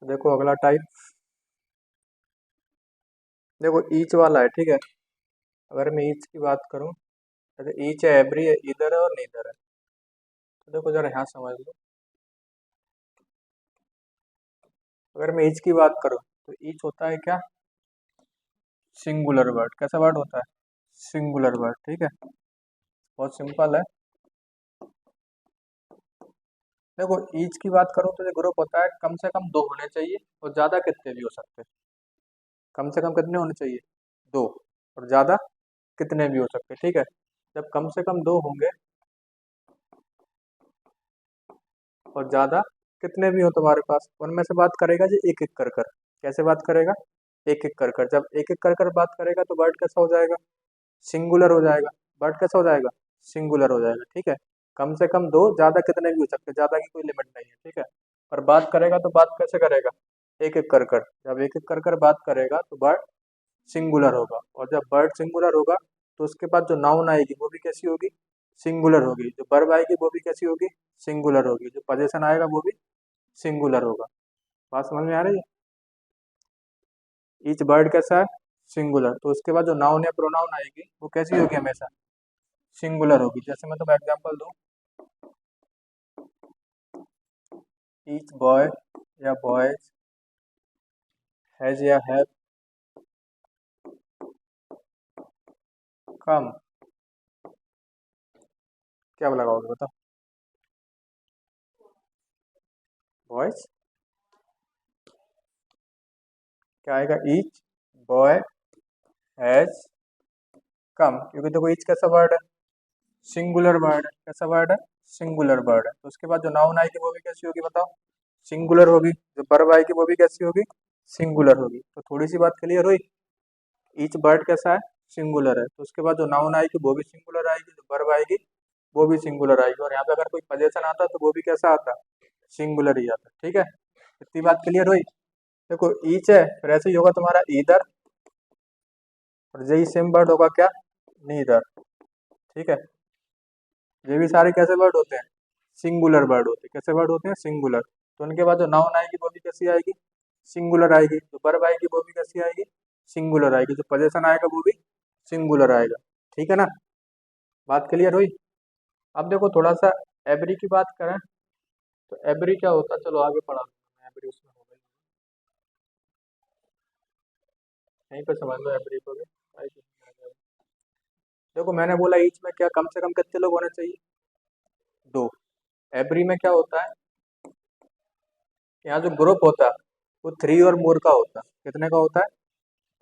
तो देखो अगला टाइप, देखो ईच वाला है, ठीक है। अगर मैं ईच की बात करूं, तो ईच है, एवरी है, इधर है और नीदर है। तो देखो जरा यहाँ समझ लो, अगर मैं ईच की बात करूं तो ईच होता है क्या, सिंगुलर वर्ड। कैसा वर्ड होता है, सिंगुलर वर्ड, ठीक है। बहुत सिंपल है। देखो ईच की बात करूं तो जो ग्रुप होता है कम से कम दो होने चाहिए, और ज्यादा कितने भी हो सकते हैं। कम से कम कितने होने चाहिए, दो, और ज्यादा कितने भी हो सकते हैं, ठीक है। जब कम से कम दो होंगे और ज्यादा कितने भी हो तुम्हारे पास, उनमें से बात करेगा जी एक एक कर कर। कैसे बात करेगा, एक एक कर कर। जब एक एक कर कर बात करेगा तो वर्ड कैसा हो जाएगा, सिंगुलर हो जाएगा। वर्ड कैसा हो जाएगा, सिंगुलर हो जाएगा, ठीक है। कम से कम दो, ज्यादा कितने भी हो सकते हैं, ज्यादा की कोई लिमिट नहीं है, ठीक है। पर बात करेगा तो बात कैसे करेगा, एक एक कर कर। जब एक एक कर कर बात करेगा तो वर्ड सिंगुलर होगा, और जब वर्ड सिंगुलर होगा तो उसके बाद जो नाउन आएगी वो भी कैसी होगी, सिंगुलर होगी। जो वर्ब आएगी वो भी कैसी होगी, सिंगुलर होगी। जो पोजीशन आएगा वो भी सिंगुलर होगा। बात समझ में आ रही है। ईच वर्ड कैसा है, सिंगुलर। तो उसके बाद जो नाउन या प्रोनाउन आएगी वो कैसी होगी, हमेशा सिंगुलर होगी। जैसे मैं तुम्हें एग्जांपल दूं, ईच बॉय या बॉयज हैज या हैव कम। क्या लगाओगे बताओ, बॉयज, क्या आएगा, ईच बॉय हैज कम। क्योंकि देखो ईच कैसा वर्ड है, सिंगुलर वर्ड है। कैसा वर्ड है, सिंगुलर वर्ड है। तो उसके बाद जो नाउन आएगी वो भी कैसी होगी बताओ, सिंगुलर होगी। जो वर्ब आएगी वो भी कैसी होगी, सिंगुलर होगी। तो थोड़ी सी बात क्लियर हुई। ईच वर्ड कैसा है, सिंगुलर है। तो उसके बाद जो नाउन आएगी वो भी सिंगुलर आएगी, जो वर्ब आएगी वो भी सिंगुलर आएगी, और यहाँ पे अगर कोई पोजीशन आता तो वो भी कैसा आता, सिंगुलर ही आता, ठीक है। इतनी बात क्लियर हुई। देखो ईच है, फिर ऐसे ही होगा तुम्हारा ईदर, और यही सेम वर्ड होगा क्या, नीदर, ठीक है। ये भी सारे कैसे वर्ड होते हैं, सिंगुलर वर्ड होते हैं। कैसे वर्ड होते हैं, सिंगुलर। तो उनके बाद जो नाउन आएगी वो भी कैसी आएगी, सिंगुलर आएगी। जो वर्ब आएगी वो भी कैसी आएगी, सिंगुलर आएगी। जो पोजीशन आएगा वो भी सिंगुलर आएगा, ठीक है ना। बात क्लियर हुई। अब देखो थोड़ा सा एवरी की बात करें, तो एवरी क्या होता है, चलो आगे पढ़ा दूंगा एवरी, उसमें हो गई, यहीं पे समझ लो एवरी को भी। देखो मैंने बोला ईच में क्या कम से कम कितने लोग होने चाहिए, दो। एवरी में क्या होता है, यहाँ जो ग्रुप होता है वो थ्री और मोर का होता है। कितने का होता है,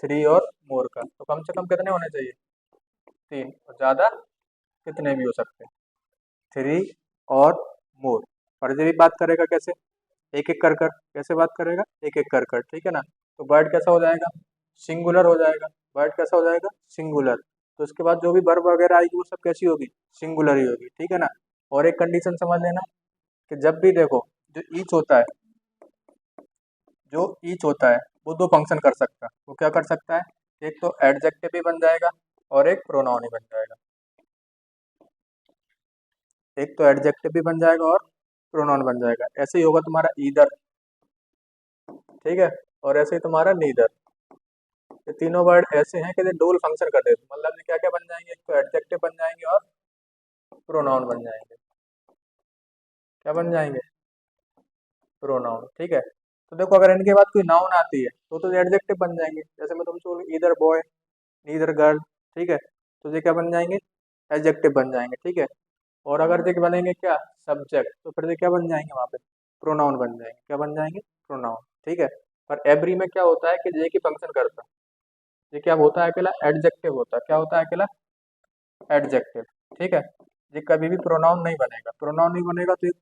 थ्री और मोर का। तो कम से कम कितने होने चाहिए, तीन, और ज्यादा कितने भी हो सकते हैं, थ्री और मोर। फर्जी भी बात करेगा कैसे, एक एक कर कर। कैसे बात करेगा, एक एक कर कर, ठीक है ना। तो वर्ड कैसा हो जाएगा, सिंगुलर हो जाएगा। वर्ड कैसा हो जाएगा, सिंगुलर। तो उसके बाद जो भी वर्ब वगैरह आएगी वो सब कैसी होगी, सिंगुलर ही होगी, ठीक है ना। और एक कंडीशन समझ लेना, कि जब भी देखो जो ईच होता है, जो ईच होता है वो दो फंक्शन कर सकता है। वो क्या कर सकता है, एक तो एडजेक्टिव भी बन जाएगा और एक प्रोनाउन ही बन जाएगा। एक तो एडजेक्टिव भी बन जाएगा और प्रोनाउन बन जाएगा। ऐसे ही होगा तुम्हारा ईदर, ठीक है, और ऐसे ही तुम्हारा नीदर। ये तीनों वर्ड ऐसे हैं कि ये डबल फंक्शन कर देते हैं। मतलब ये क्या क्या बन जाएंगे, एक तो एडजेक्टिव बन जाएंगे और प्रोनाउन बन जाएंगे। क्या बन जाएंगे, प्रोनाउन, ठीक है। तो देखो अगर इनके बाद कोई नाउन आती है तो एडजेक्टिव बन जाएंगे। जैसे मैं तुमसे बोलूँ ईदर बॉय, नीदर गर्ल, ठीक है, तो ये क्या बन जाएंगे, एडजेक्टिव बन जाएंगे, ठीक है। और अगर ये बनेंगे क्या, सब्जेक्ट, तो फिर ये क्या बन जाएंगे वहाँ पे, प्रोनाउन बन जाएंगे। क्या बन जाएंगे, प्रोनाउन, ठीक है। पर एवरी में क्या होता है कि जे की फंक्शन करता है। ये क्या होता है, अकेला एडजेक्टिव होता है। क्या होता है, अकेला एडजेक्टिव, ठीक है। ये कभी भी प्रोनाउन नहीं बनेगा। प्रोनाउन नहीं बनेगा तो एक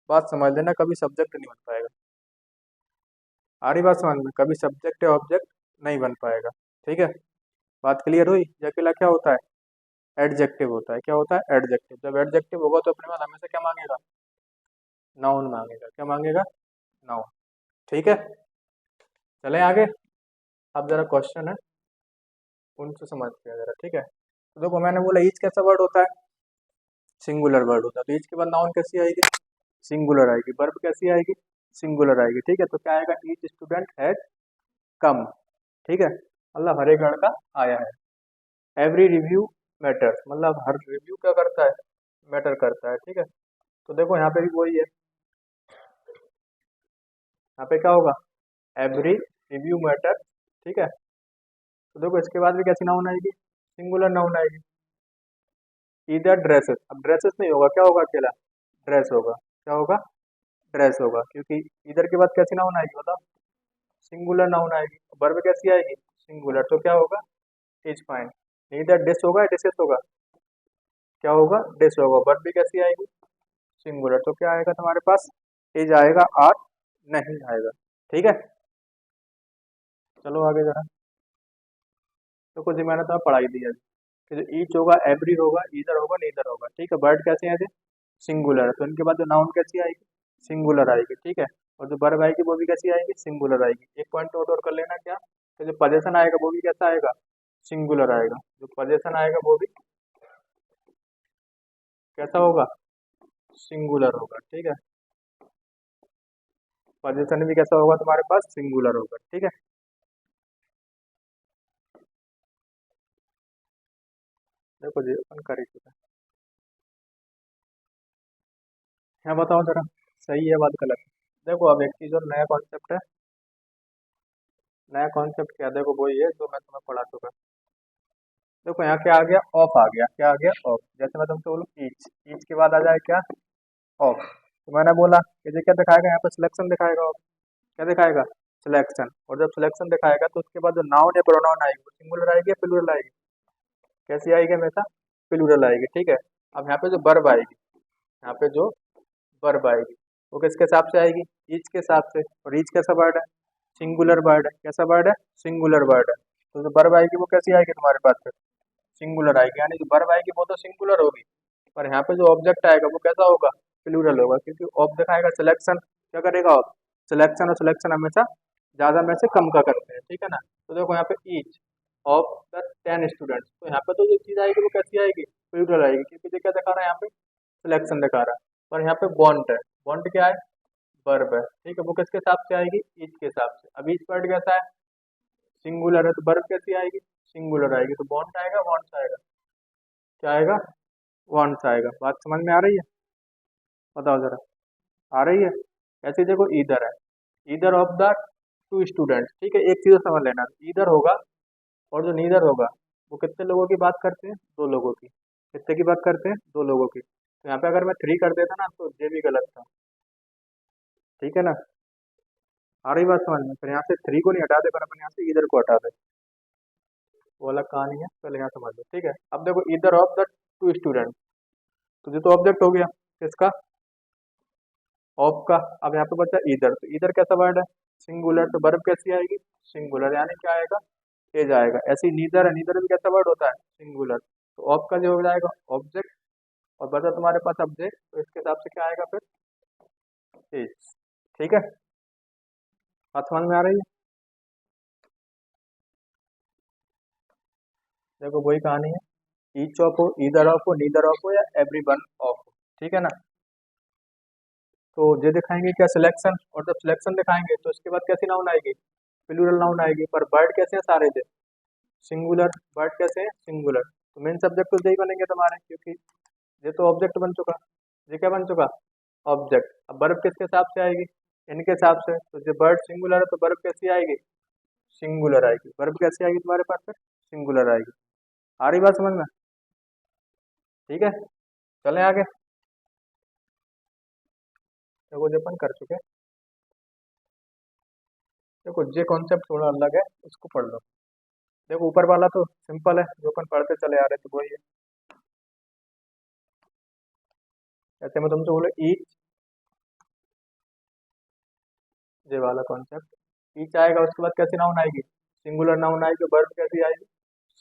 बात समझ लेना, कभी सब्जेक्ट नहीं बन पाएगा। आ रही बात समझ में, कभी सब्जेक्ट या ऑब्जेक्ट नहीं बन पाएगा, ठीक है। बात क्लियर हुई। ये अकेला क्या होता है, एडजेक्टिव होता है। क्या होता है, एडजेक्टिव। जब एडजेक्टिव होगा तो अपने पास हमेशा क्या मांगेगा, नाउन मांगेगा। क्या मांगेगा, नाउन, ठीक है। चलें आगे। अब जरा क्वेश्चन है उनसे समझते हैं जरा, ठीक है। तो देखो मैंने बोला ईच कैसा वर्ड होता है, सिंगुलर वर्ड होता है। तो ईच के बाद नाउन कैसी आएगी, सिंगुलर आएगी। वर्ब कैसी आएगी, सिंगुलर आएगी। ठीक है, तो क्या आएगा, ईच स्टूडेंट हैज कम। ठीक है, मतलब हर एक लड़का आया है। एवरी रिव्यू मैटर्स, मतलब हर रिव्यू क्या करता है, मैटर करता है। ठीक है, तो देखो यहाँ पे भी वही है, यहाँ पे क्या होगा, एवरी रिव्यू मैटर। ठीक है, तो देखो इसके बाद भी कैसी नाउन आएगी, सिंगुलर नाउन आएगी। इधर ड्रेसेस, अब ड्रेसेस नहीं होगा, क्या होगा, अकेला ड्रेस होगा। क्या होगा, ड्रेस होगा, क्योंकि इधर के बाद कैसी नाउन आएगी बताओ, सिंगुलर नाउन आएगी। वर्ब कैसी आएगी, सिंगुलर, तो क्या होगा, इज फाइन। इधर डिश होगा, डिशेस होगा, क्या होगा, डिश होगा। वर्ब भी कैसी आएगी, सिंगुलर, तो क्या आएगा तुम्हारे पास, इज आएगा, आर नहीं आएगा। ठीक है, चलो आगे जरा। तो कुछ मैंने तुम्हें पढ़ाई दी है कि जो ईच होगा, एवरी होगा, इधर होगा, नीदर होगा। ठीक है, वर्ड कैसे आएंगे, सिंगुलर है, तो इनके बाद जो नाउन कैसी आएगी, सिंगुलर आएगी। ठीक है, और जो वर्ब आएगी वो भी कैसी आएगी, सिंगुलर आएगी। एक पॉइंट नोट और कर लेना, क्या, तो जो पोजेशन आएगा वो भी कैसा आएगा, सिंगुलर आएगा। जो पोजेशन आएगा वो भी कैसा होगा, सिंगुलर होगा। ठीक है, पोजेशन भी कैसा होगा तुम्हारे पास, सिंगुलर होगा। ठीक है, देखो जी अपन कर ही चुका है। यहाँ बताओ जरा, सही है बात गलत है। देखो अब एक चीज और नया कॉन्सेप्ट है, नया कॉन्सेप्ट क्या है, देखो वही है जो मैं तुम्हें पढ़ा चुका। देखो यहाँ क्या आ गया, ऑफ आ गया, क्या आ गया, ऑफ। जैसे मैं तुमसे बोलूँ ईच, ईच के बाद आ जाए क्या, ऑफ। तो मैंने बोला कि ये क्या दिखाएगा, यहाँ पे सिलेक्शन दिखाएगा, ऑफ क्या दिखाएगा, सिलेक्शन। और जब सिलेक्शन दिखाएगा तो उसके बाद जो नाउन या प्रोनाउन आएगी वो सिंगुलर आएगी या प्लूरल आएगी, कैसी आएगी हमेशा, प्लूरल आएगी। ठीक है, अब यहाँ पे जो वर्ब आएगी, यहाँ पे जो वर्ब आएगी वो किसके हिसाब से आएगी, ईच के हिसाब से। और ईच कैसा वर्ड है, सिंगुलर वर्ड है। कैसा वर्ड है, सिंगुलर वर्ड है। तो जो वर्ब आएगी वो कैसी आएगी तुम्हारे पास फिर, सिंगुलर आएगी। यानी जो वर्ब आएगी वो तो सिंगुलर होगी, पर यहाँ पे जो ऑब्जेक्ट आएगा वो कैसा होगा, प्लूरल होगा, क्योंकि ऑफ दिखाएगा सिलेक्शन। क्या करेगा ऑफ, सिलेक्शन, और सिलेक्शन हमेशा ज्यादा में से कम का करते हैं। ठीक है ना, तो देखो यहाँ पे ईच ऑफ द 10 स्टूडेंट्स, तो यहाँ पे तो जो चीज आएगी वो कैसी आएगी, प्लूरल आएगी, क्योंकि ये क्या दिखा रहा है, यहाँ पे सिलेक्शन दिखा रहा है। और यहाँ पे बॉन्ट है, बॉन्ट क्या है, वर्ब है। ठीक है, वो किसके हिसाब से आएगी, ईच के हिसाब से। अब ईच वर्ड कैसा है, सिंगुलर है, तो वर्ब कैसी आएगी, सिंगुलर आएगी, तो बॉन्ट आएगा, वॉन्ट्स आएगा, क्या आएगा, वॉन्ट्स आएगा। बात समझ में आ रही है, बताओ जरा, आ रही है। ऐसे देखो इधर है, इधर ऑफ द 2 स्टूडेंट्स। ठीक है, एक चीज समझ लेना, इधर होगा और जो नीदर होगा वो कितने लोगों की बात करते हैं, 2 लोगों की। कितने की बात करते हैं, 2 लोगों की। तो यहाँ पे अगर मैं 3 कर देता ना तो ये भी गलत था। ठीक है ना, आ रही बात समझ में। फिर यहाँ से 3 को नहीं हटा दे, पर अपन यहाँ से इधर को हटा दे, वो अलग कहानी है, पहले यहाँ समझ लो। ठीक है, अब देखो इधर ऑफ द 2 स्टूडेंट, तो ये तो ऑब्जेक्ट हो गया किसका, ऑफ का। अब यहाँ पे बचा इधर, तो इधर कैसा वर्ड है, सिंगुलर, तो वर्ब कैसी आएगी, सिंगुलर, यानी क्या आएगा, एज आएगा। ऐसे ही नीदर है, नीदर भी कैसा वर्ड होता है, सिंगुलर, तो ऑफ का जो हो जाएगा ऑब्जेक्ट, और बचा तुम्हारे पास ऑब्जेक्ट, तो इसके हिसाब से क्या आएगा फिर, एज। ठीक है, बात समझ में आ रही है। देखो वही कहानी है, ईच ऑफ हो, ईदर ऑफ हो, नीदर ऑफ हो, या एवरी वन ऑफ हो। ठीक है ना, तो ये दिखाएंगे क्या, सिलेक्शन। और जब सिलेक्शन दिखाएंगे तो इसके बाद कैसी नाउन आएगी, प्लूरल नाउन आएगी। पर वर्ड कैसे हैं सारे थे, सिंगुलर। वर्ड कैसे हैं, सिंगुलर। तो मेन सब्जेक्ट तो यही बनेंगे तुम्हारे, क्योंकि ये तो ऑब्जेक्ट बन चुका, ये क्या बन चुका, ऑब्जेक्ट। अब वर्ब किसके हिसाब से आएगी, इनके हिसाब से। तो जो वर्ड सिंगुलर है तो वर्ब कैसी आएगी, सिंगुलर आएगी। वर्ब कैसी आएगी तुम्हारे पास फिर, सिंगुलर आएगी। आ रही बात समझ में, ठीक है, चलें आगे। देखो जो अपन कर चुके, देखो ये कॉन्सेप्ट थोड़ा अलग है, इसको पढ़ लो। देखो ऊपर वाला तो सिंपल है, जो अपन पढ़ते चले आ रहे थे वही है। जैसे मैं तुमसे बोले ईच, ये वाला कॉन्सेप्ट, ईच आएगा, उसके बाद कैसी नाउन आएगी, सिंगुलर नाउन आएगी। वर्ब कैसी आएगी,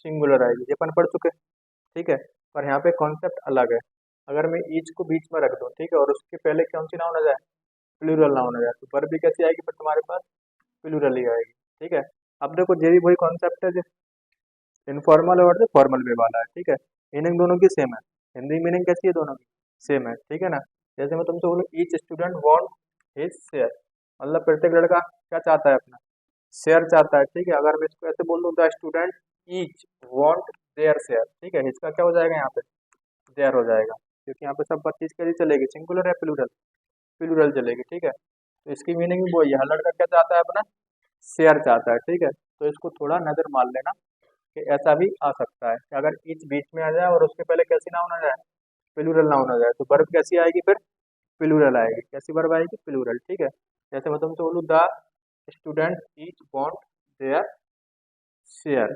सिंगुलर आएगी, ये अपन पढ़ चुके। ठीक है, पर यहाँ पे कॉन्सेप्ट अलग है। अगर मैं ईच को बीच में रख दूँ, ठीक है, और उसके पहले कौन सी नाउन आ जाए, प्लूरल नाउन आ जाए, तो वर्ब भी कैसी आएगी फिर तुम्हारे पास, प्लूरल ही आएगी। ठीक है, अब देखो ये भी वही कॉन्सेप्ट है, जो इनफॉर्मल और जो फॉर्मल वे वाला है। ठीक है, मीनिंग दोनों की सेम है, हिंदी मीनिंग कैसी है, दोनों की सेम है। ठीक है ना, जैसे मैं तुमसे बोलूँ each student want his share, मतलब प्रत्येक लड़का क्या चाहता है अपना, शेयर चाहता है। ठीक है, अगर मैं इसको ऐसे बोल दूँ the student each want their share, ठीक है, इसका क्या हो जाएगा यहाँ पे, देयर हो जाएगा, क्योंकि यहाँ पे सब चीज कैसी चलेगी, सिंगुलर है प्लूरल, प्लूरल चलेगी। ठीक है, तो इसकी मीनिंग भी वही है, हर लड़का क्या चाहता है अपना, शेयर चाहता है। ठीक है, तो इसको थोड़ा नजर मार लेना कि ऐसा भी आ सकता है कि अगर ईच बीच में आ जाए और उसके पहले कैसी नाउन आ जाए, प्लूरल नाउन आ जाए, तो वर्ब कैसी आएगी फिर, प्लूरल आएगी। कैसी वर्ब आएगी, प्लूरल। ठीक है, जैसे मैं तुमसे बोलूँ the student each want their share,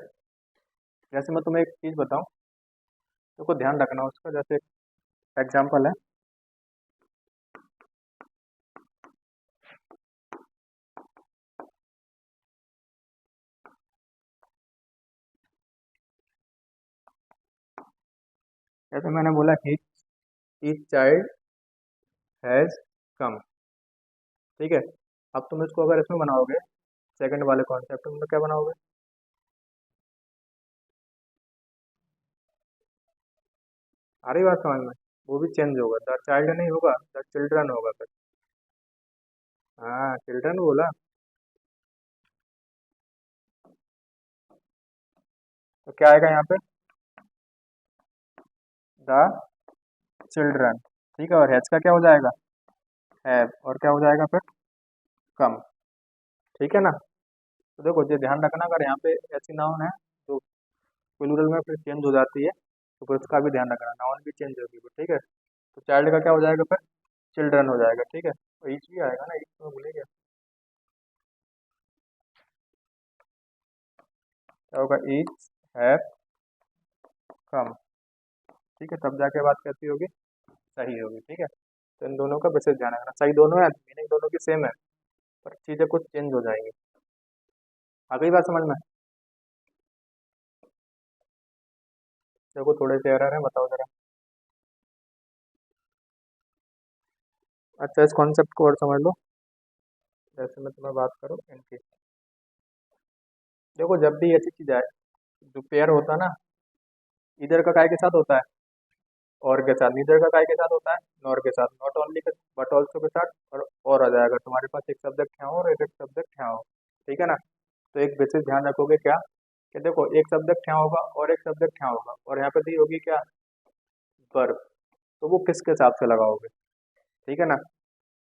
जैसे मैं तुम्हें एक चीज बताऊं, तो ध्यान रखना उसका, जैसे एग्जाम्पल है, जैसे मैंने बोला ईच चाइल्ड हैज कम। ठीक है, अब तुम इसको अगर इसमें बनाओगे, सेकंड वाले कॉन्सेप्ट में, तो क्या बनाओगे, आ रही बात समझ में, वो भी चेंज होगा, द चाइल्ड नहीं होगा, द चिल्ड्रन होगा फिर। हाँ, चिल्ड्रन बोला, तो क्या आएगा यहाँ पे, द चिल्ड्रन। ठीक है, और हैज का क्या हो जाएगा, हैव, और क्या हो जाएगा फिर, कम। ठीक है ना, तो देखो ये ध्यान रखना, अगर यहाँ पे ऐसी नाउन है तो प्लूरल में फिर चेंज हो जाती है, तो फिर उसका भी ध्यान रखना, नाउन भी चेंज होगी फिर। ठीक है, तो चाइल्ड का क्या हो जाएगा फिर, चिल्ड्रन हो जाएगा। ठीक है, तो ईच भी आएगा ना, ईच तो भूल ही गया, क्या होगा, ईच हैव कम। ठीक है, तब जाके बात कैसी होगी, सही होगी। ठीक है, तो इन दोनों का विशेष ध्यान रखना, सही दोनों है, मीनिंग दोनों की सेम है, पर चीजें कुछ चेंज हो जाएंगी। आ गई बात समझ में, देखो थोड़े से एरर है, बताओ जरा। अच्छा, इस कॉन्सेप्ट को और समझ लो, जैसे मैं तुम्हें बात करूँ इनकी, देखो जब भी ऐसी चीज आए, जो पेयर होता है ना, इधर का काय के साथ होता है, और के साथ, नीदर का काय के साथ होता है, नॉर के साथ, नॉट ओनली के बट ऑल्सो के साथ, और आ जाएगा तुम्हारे पास एक सब्जेक्ट क्या हो और एक सब्जेक्ट क्या हो। ठीक है ना, तो एक विशेष ध्यान रखोगे क्या, कि देखो एक सब्जेक्ट क्या होगा और एक सब्जेक्ट क्या होगा, और यहाँ पे दी होगी क्या, वर्ब, तो वो किसके हिसाब से लगाओगे। ठीक है ना,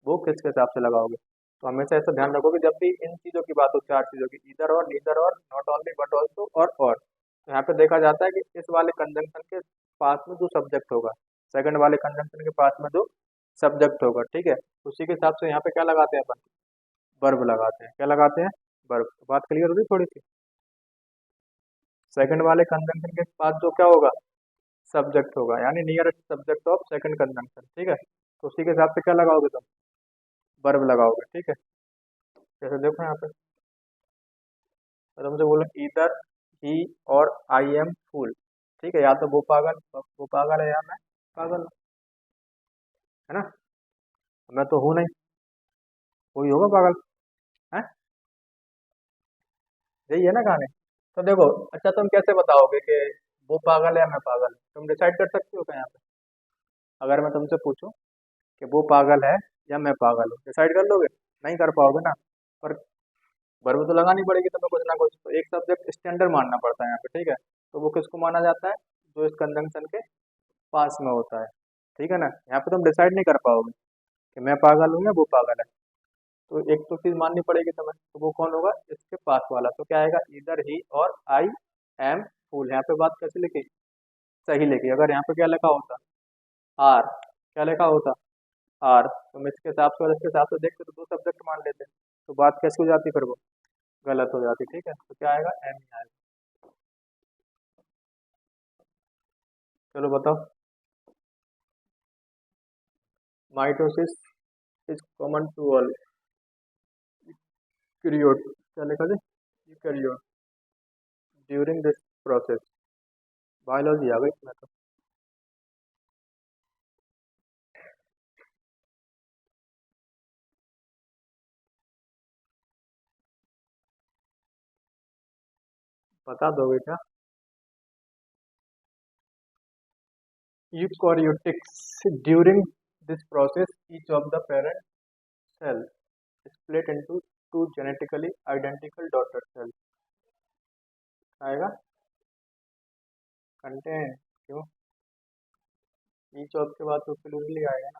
वो किसके हिसाब से लगाओगे, तो हमेशा ऐसा ध्यान रखो कि जब भी इन चीज़ों की बात हो, चार चीज़ों की, इधर और, नीदर और, नॉट ओनली बट ऑल्सो, और तो यहाँ पे देखा जाता है कि इस वाले कंजंक्शन के पास में जो सब्जेक्ट होगा, सेकंड वाले कंजंक्शन के पास में जो सब्जेक्ट होगा, ठीक है, उसी के हिसाब से यहाँ पे क्या लगाते हैं अपन, वर्ब लगाते हैं। क्या लगाते हैं, वर्ब। तो बात क्लियर होगी थोड़ी सी, सेकंड वाले कंजंक्शन के पास जो क्या होगा, सब्जेक्ट होगा, यानी nearest subject of second conjunction. ठीक है, तो उसी के हिसाब से क्या लगाओगे तुम, वर्ब लगाओगे। ठीक है, जैसे देखो यहाँ पे, मैं तुमसे बोलूँ इधर ही और आई एम फूल, ठीक है, या तो वो पागल है, या मैं पागल हूँ, है ना, मैं तो हूँ नहीं, वही होगा पागल, है, यही है ना कहानी। तो देखो, अच्छा तुम कैसे बताओगे कि वो पागल है या मैं पागल हूँ, तुम डिसाइड कर सकते हो क्या यहाँ पे, अगर मैं तुमसे पूछूं कि वो पागल है या मैं पागल हूँ, डिसाइड कर लोगे, नहीं कर पाओगे ना, पर वर्ब तो लगानी पड़ेगी तुम्हें कुछ ना कुछ, तो एक सब्जेक्ट स्टैंडर्ड मानना पड़ता है यहाँ पे। ठीक है, तो वो किसको माना जाता है, जो इस कंजंक्शन के पास में होता है। ठीक है ना, यहाँ पे तुम डिसाइड नहीं कर पाओगे कि मैं पागल हूँ या वो पागल है, तो एक तो चीज माननी पड़ेगी तुम्हें, तो वो कौन होगा, इसके पास वाला, तो क्या आएगा, इधर ही और आई एम फूल। यहाँ पे बात कैसे लिखी, सही लिखी, अगर यहाँ पे क्या लिखा होता, आर, क्या लिखा होता, आर, तुम इसके हिसाब से और इसके हिसाब से देखते तो दो सब्जेक्ट मान लेते, तो बात कैसे हो जाती फिर, वो गलत हो जाती। ठीक है, तो क्या आएगा, एम ही आएगा। चलो बताओ, mitosis is common to all eukaryote, क्या लिखा था, eukaryote, during this process, biology आ गई इसमें तो, बता दोगे क्या, eukaryotics, during this process each of the parent cell, split into two genetically identical daughter cell आएगा। कंटेंट क्यों ईच ऑफ के बाद तो प्लूरली आएगा ना,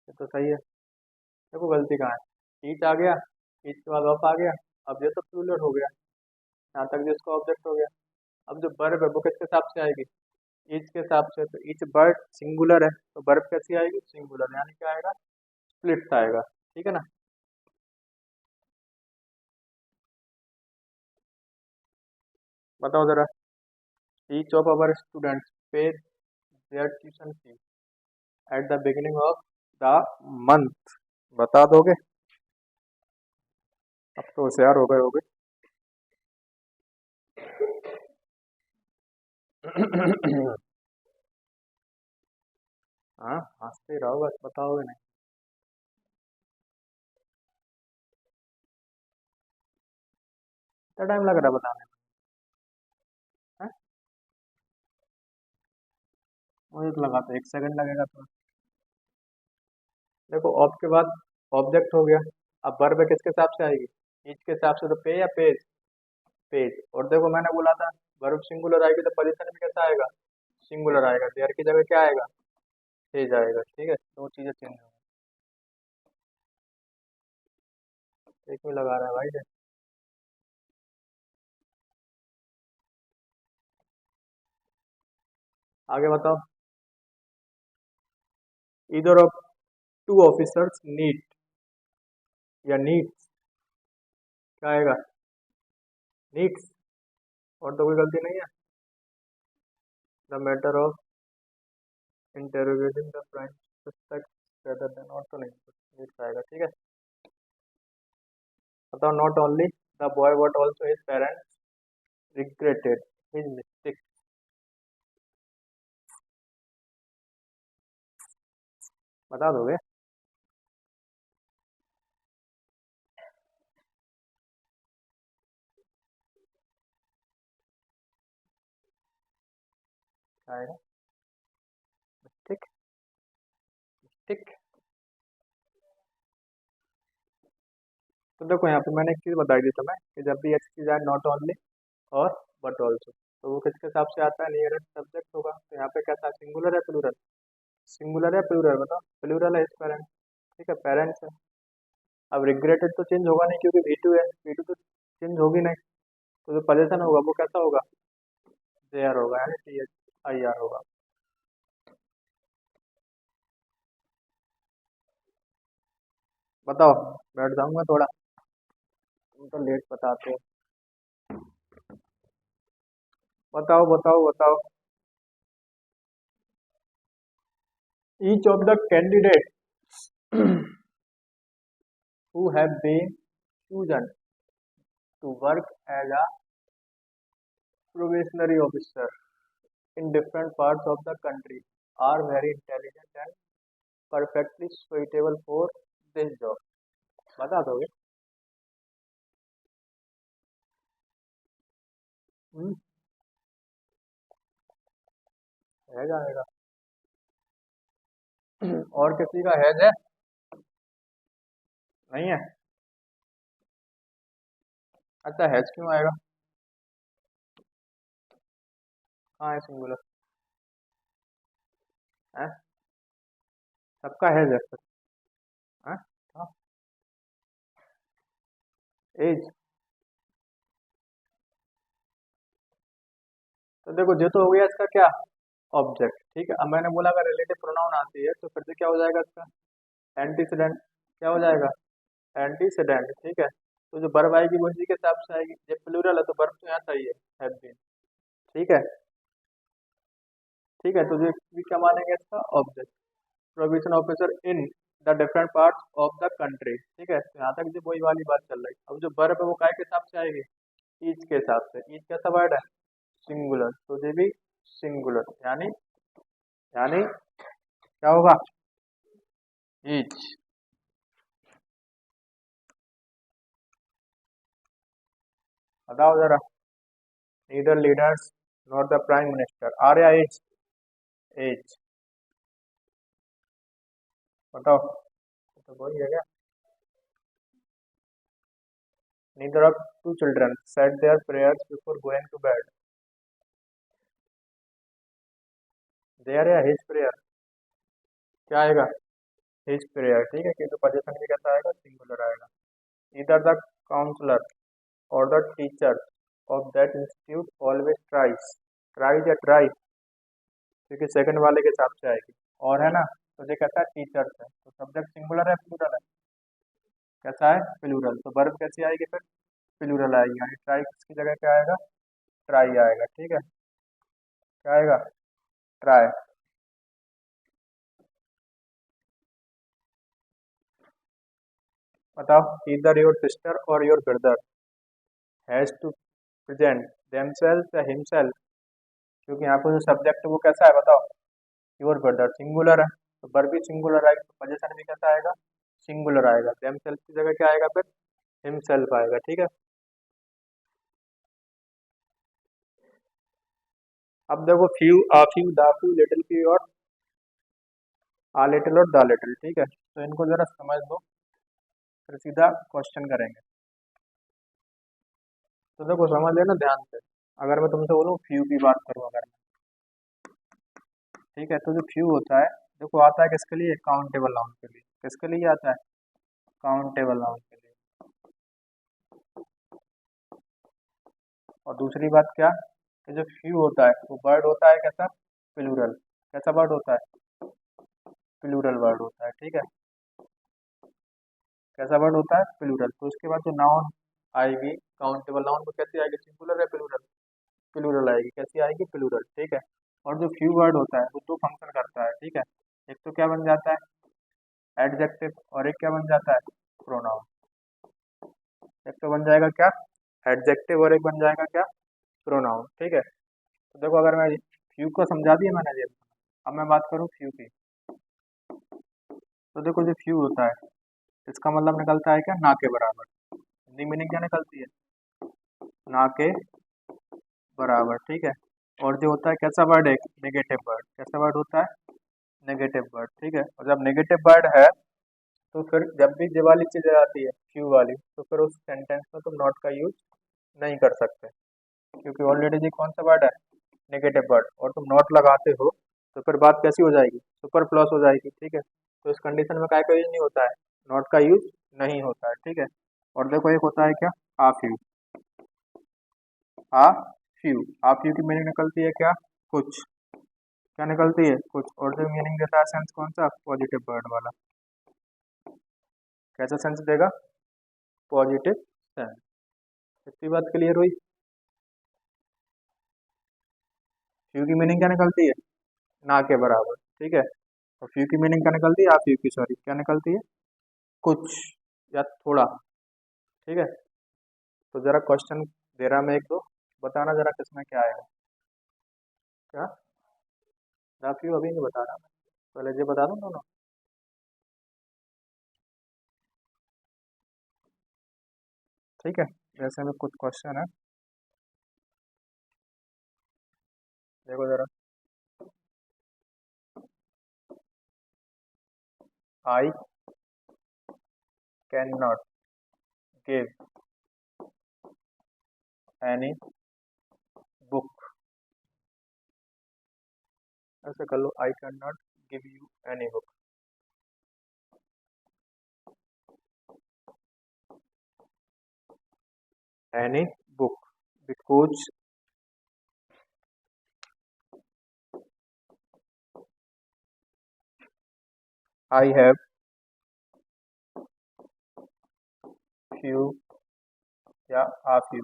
ये तो सही है। देखो गलती कहाँ है, ईच आ गया, ईच के बाद ऑफ आ गया, अब ये तो प्लूरल हो गया, यहाँ तक जिसका ऑब्जेक्ट हो गया। अब जो वर्ब है वो किसके हिसाब से आएगी, ईच के हिसाब से। तो ईच बर्ड सिंगुलर है तो वर्ब कैसी आएगी, सिंगुलर, यानी क्या आएगा, स्प्लिट आएगा, ठीक है ना। बताओ जरा, each of our students pay their tuition fee at the beginning of the month, बता दोगे। अब तो होशियार हो गए होगे। हाँ हंसते रहो बस, बताओगे नहीं। कितना टाइम लग रहा है बताने में, हैं? मुझे तो लगा था 1 सेकंड लगेगा तो। देखो ऑफ के बाद ऑब्जेक्ट हो गया, अब वर्ब किसके हिसाब से आएगी, ईच के हिसाब से, तो पे या पेज, पेज। और देखो मैंने बोला था वर्ब सिंगुलर आएगी तो पोजीशन भी कैसा आएगा, सिंगुलर आएगा, देयर की जगह क्या आएगा, पेज आएगा, ठीक है, दो चीजें चेंज हो गई। एक में लगा रहा है भाई ये। आगे बताओ, इधर ऑफ टू ऑफिसर्स नीट या नीड्स, क्या आएगा, नीड्स, और तो कोई गलती नहीं है। The matter of interrogating the prime suspect rather than, और तो नहीं, नीड्स आएगा, ठीक है। बताओ, not only the boy but also his parents regretted his mistake, बता दोगे। क्या आएगा, मिस्टेक, मिस्टेक। तो देखो यहाँ पे मैंने एक चीज बताई दी तुम्हें कि जब भी एक चीज आए नॉट ओनली और बट ऑल्सो, तो वो किसके हिसाब से आता है, नियरेस्ट सब्जेक्ट होगा। तो यहाँ पे कैसा, सिंगुलर है प्लूरल, सिंगुलर है प्लूरल, बताओ, प्लूरल है, इस पेरेंट, ठीक है, पेरेंट्स है। अब रिग्रेटेड तो चेंज होगा नहीं क्योंकि V2 है, V2 तो चेंज होगी नहीं, तो जो पोजीशन होगा वो कैसा होगा, देयर होगा, यानी THIR होगा। बताओ, बैठ जाऊंगा थोड़ा, तुम तो लेट बताते हो। बताओ बताओ बताओ, each of the candidates who have been chosen to work as a probationary officer in different parts of the country are very intelligent and perfectly suitable for this job, बता दोगे। हम्म, है जाएगा। और किसी का है नहीं है, अच्छा हैज क्यों आएगा, कहाँ है सिंगुलर, है, सबका है सर, है, एज। तो देखो जो तो हो गया इसका क्या, ऑब्जेक्ट, ठीक है। अब मैंने बोला अगर रिलेटिव प्रोनाउन आती है तो फिर से क्या हो जाएगा इसका, एंटीसीडेंट, क्या हो जाएगा, एंटीसीडेंट, ठीक है। तो जो वर्ब आएगी वो इसी के हिसाब से आएगी, जब प्लूरल है तो वर्ब तो यहाँ चाहिए, हैव बीन, ठीक है, ठीक है। तो जो भी क्या मानेंगे इसका object, provision officer in the different parts of the country, ठीक है। तो यहाँ तक जो वही वाली बात चल रही है। अब जो वर्ब है वो काय के हिसाब से आएगी, ईच के हिसाब से, ईच कैसा वर्ड है, सिंगुलर, तो ये भी सिंगुलर, यानी क्या होगा, ईच। बताओ जरा, neither leaders not the prime minister, are या एच, एच, बताओ, तो वही है क्या, neither of two children said their prayers before going to bed. their या his prayer, क्या आएगा? his prayer, ठीक है, कि तो पोजीशन भी कैसा आएगा? सिंगुलर आएगा. either the counselor or the teacher of that institute always tries या try, क्योंकि सेकंड वाले के हिसाब से आएगी, और है ना, तो ये कहता है टीचर्स है, तो सब्जेक्ट सिंगुलर है प्लूरल है? कैसा है? प्लूरल. तो वर्ब कैसी आएगी फिर? प्लूरल आएगी, यानी ट्राई किसकी जगह क्या आएगा? ट्राई आएगा. ठीक है, क्या आएगा? ट्राई. बताओ, either your sister or your brother has to present themselves या हिमसेल्फ, क्योंकि यहाँ पर जो सब्जेक्ट वो कैसा है बताओ? योर ब्रदर सिंगुलर है, तो वर्ब भी सिंगुलर आएगा, तो पोजीशन भी कैसा आएगा? सिंगुलर आएगा. देमसेल्फ की जगह क्या आएगा फिर? हिमसेल्फ आएगा. ठीक है, अब देखो few, uh few, the few, little few और आ लिटिल और द लिटिल. ठीक है, तो इनको जरा समझ लो, फिर सीधा क्वेश्चन करेंगे. तो देखो समझ लेना ध्यान से. अगर मैं तुमसे बोलूँ फ्यू की बात करूँ अगर मैं, ठीक है, तो जो फ्यू होता है, देखो आता है किसके लिए? काउंटेबल नाउन के लिए. किसके लिए आता है? काउंटेबल नाउन के लिए. और दूसरी बात क्या, कि जो फ्यू होता है वो वर्ड होता है कैसा? प्लूरल. कैसा वर्ड होता है? प्लूरल वर्ड होता है. ठीक है, कैसा वर्ड होता है? प्लूरल. तो उसके बाद जो नाउन आएगी काउंटेबल नाउन, वो कैसी आएगी? सिंगुलर है प्लूरल? प्लूरल आएगी. कैसी आएगी? प्लूरल. ठीक है, और जो फ्यू वर्ड होता है वो दो फंक्शन करता है. ठीक है, एक तो क्या बन जाता है? एडजेक्टिव, और एक क्या बन जाता है? प्रोनाउन. एक तो बन जाएगा क्या? एडजेक्टिव, और एक बन जाएगा क्या? प्रोनाउन. ठीक है, तो देखो अगर मैं फ्यू को समझा दिया मैंने ये, अब मैं बात करूँ फ्यू की. तो देखो जो फ्यू होता है इसका मतलब निकलता है क्या? ना के बराबर. हिंदी मीनिंग क्या निकलती है? ना के बराबर. ठीक है, और जो होता है कैसा वर्ड है? Negative word. कैसा वर्ड होता है? Negative word. ठीक है, और जब नेगेटिव वर्ड है तो फिर जब भी ये वाली चीज आ जाती है फ्यू वाली, तो फिर उस सेंटेंस में तुम नॉट का यूज नहीं कर सकते, क्योंकि ऑलरेडी ये कौन सा वर्ड है? नेगेटिव वर्ड, और तुम नॉट लगाते हो तो फिर बात कैसी हो जाएगी? सुपर प्लस हो जाएगी. ठीक है, तो इस कंडीशन में काय का यूज नहीं होता है? नॉट का यूज नहीं होता है. ठीक है, और देखो एक होता है क्या? आ फ्यू. आ फ्यू, आ फ्यू की मीनिंग निकलती है क्या? कुछ. क्या निकलती है? कुछ. और जो मीनिंग देता है सेंस कौन सा? पॉजिटिव वर्ड वाला. कैसा सेंस देगा? Positive sense. इतनी बात क्लियर हुई? फ्यू की मीनिंग क्या निकलती है? ना के बराबर. ठीक है, और फ्यू की मीनिंग क्या निकलती है? आ फ्यू की, सॉरी, क्या निकलती है? कुछ या थोड़ा. ठीक है, तो जरा क्वेश्चन दे रहा मैं एक दो, बताना जरा किसमें क्या आएगा. क्या? ना फ्यू अभी नहीं बता रहा मैं, पहले ये बता दूं दोनों. ठीक है, जैसे में कुछ क्वेश्चन है, देखो जरा. I can not give any book. ऐसे कर लो, I can not give you any book. Any book because I have few या आ फ्यू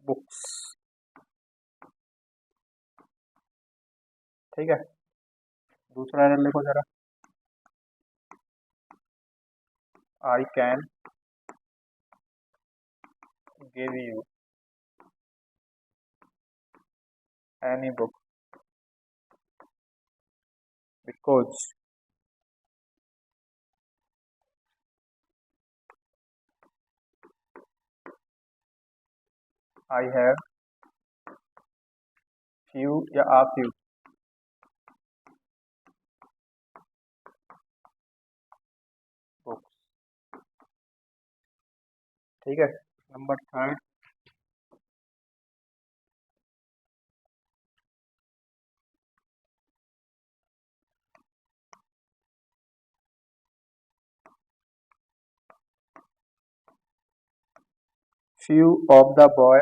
बुक्स. ठीक है, दूसरा लिखो जरा. I can give you any book because I have few या आ फ्यू बुक्स. ठीक है। Number third, few of the boy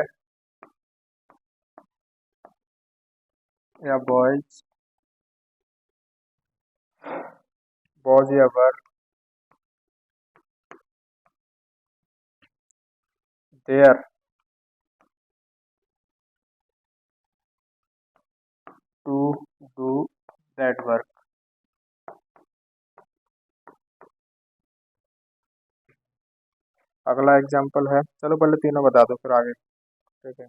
या boys was ever there to do that work। अगला एग्जाम्पल है, चलो पहले तीनों बता दो फिर आगे। ठीक है।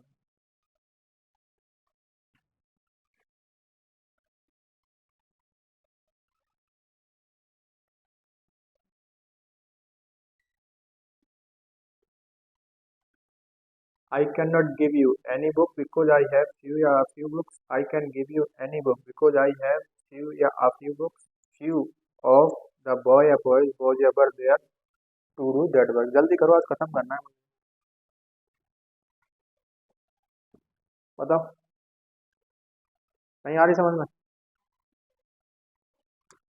I cannot give you any book because I have few या a few books। I can give you any book because I have few या a few books। Few of the boy या boys was ever there to do that work। जल्दी करो, आज खत्म करना है। बताओ, नहीं आ रही समझ में?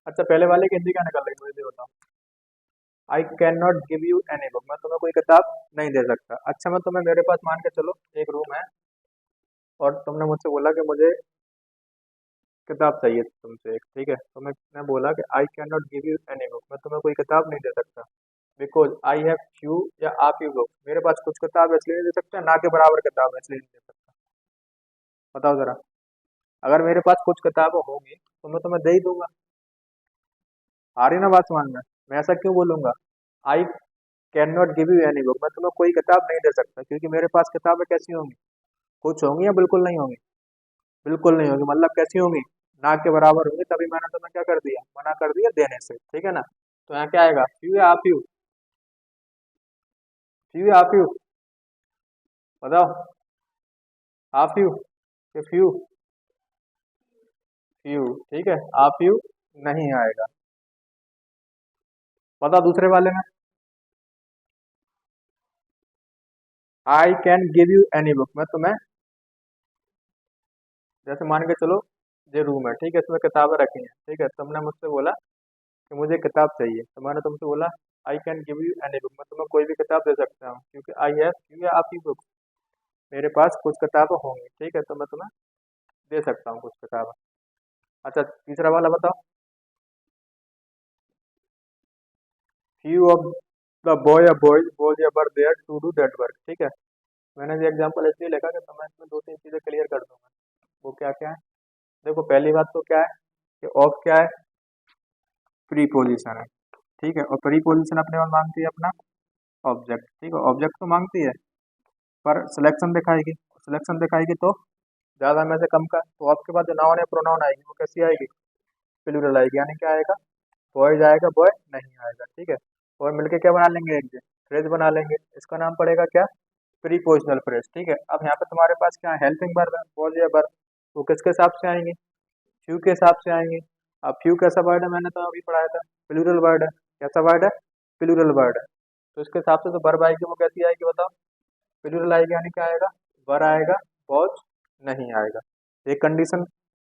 अच्छा, पहले वाले की हिंदी क्या निकल रही है मुझे ये बताओ। आई can not give you any book, मैं तुम्हें कोई किताब नहीं दे सकता। अच्छा, मैं तुम्हें, मेरे पास मान के चलो एक रूम है और तुमने मुझसे बोला कि मुझे किताब चाहिए तुमसे एक, ठीक है। तो मैं बोला कि आई can not give you any book, मैं तुम्हें कोई किताब नहीं दे सकता। बिकॉज आई हैव फ्यू या आ फ्यू बुक, मेरे पास कुछ किताब है इसलिए नहीं दे सकता, ना के बराबर किताब है इसलिए नहीं दे सकता। बताओ जरा, अगर मेरे पास कुछ किताबें होंगी तो मैं तुम्हें दे ही दूंगा। आ रही ना बात समझ में? मैं ऐसा क्यों बोलूंगा? आई can not give you any book, मैं तुम्हें कोई किताब नहीं दे सकता क्योंकि मेरे पास किताबें कैसी होंगी, कुछ होंगी या बिल्कुल नहीं होंगी? बिल्कुल नहीं होगी, मतलब कैसी होंगी, ना के बराबर होंगी। तभी मैंने तुम्हें क्या कर दिया, मना कर दिया देने से, ठीक है ना। तो यहाँ क्या आएगा, फ्यू या आप यू? फ्यू या आप यू? बताओ, आप यू कि फ्यू? फ्यू, ठीक है। आप यू नहीं आएगा। बताओ दूसरे वाले में, आई can give you any book, मैं तुम्हें, जैसे मान के चलो ये रूम है, ठीक है, इसमें किताबें रखी हैं, ठीक है। तुमने मुझसे बोला कि मुझे किताब चाहिए, तो मैंने तुमसे बोला आई can give you any book, मैं तुम्हें कोई भी किताब दे सकता हूँ क्योंकि आई हैव फ्यू या आप बुक, मेरे पास कुछ किताबें होंगी, ठीक है, तो मैं तुम्हें दे सकता हूँ कुछ किताबें। अच्छा, तीसरा वाला बताओ, फ्यू ऑफ द बॉय या boys was ever there to do that work, ठीक है। मैंने ये एग्जांपल इसलिए लिखा कि तुम्हें इसमें दो तीन चीजें क्लियर कर दूंगा। वो क्या क्या है? देखो, पहली बात तो क्या है कि ऑफ क्या है, प्रीपोजिशन है, ठीक है। और प्रीपोजिशन अपने और मांगती है अपना ऑब्जेक्ट, ठीक है। ऑब्जेक्ट तो मांगती है पर सिलेक्शन दिखाएगी, सिलेक्शन दिखाएगी तो ज्यादा में से कम का, तो आपके पास जो नाउन है प्रोनाउन आएगी वो कैसी आएगी, प्लूरल आएगी, यानी क्या आएगा, बॉयज आएगा, बॉय नहीं आएगा, ठीक है। और मिलके क्या बना लेंगे, एक फ्रेज बना लेंगे, इसका नाम पड़ेगा क्या, प्रीपोजिशनल फ्रेज, ठीक है। अब यहाँ पे तुम्हारे पास क्या है, हेल्पिंग वर्ब है, वॉज या वर्ब, वो किसके हिसाब से आएंगे, फ्यू के हिसाब से आएंगे। अब फ्यू कैसा वर्ड है, मैंने तो अभी पढ़ाया था, प्लूरल वर्ड है। कैसा वर्ड है, प्लूरल वर्ड है, तो इसके हिसाब से जो वर्ब आएगी वो कैसी आएगी बताओ, प्लूरल आएगी, यानी क्या आएगा, वर आएगा, वॉज नहीं आएगा। एक कंडीशन,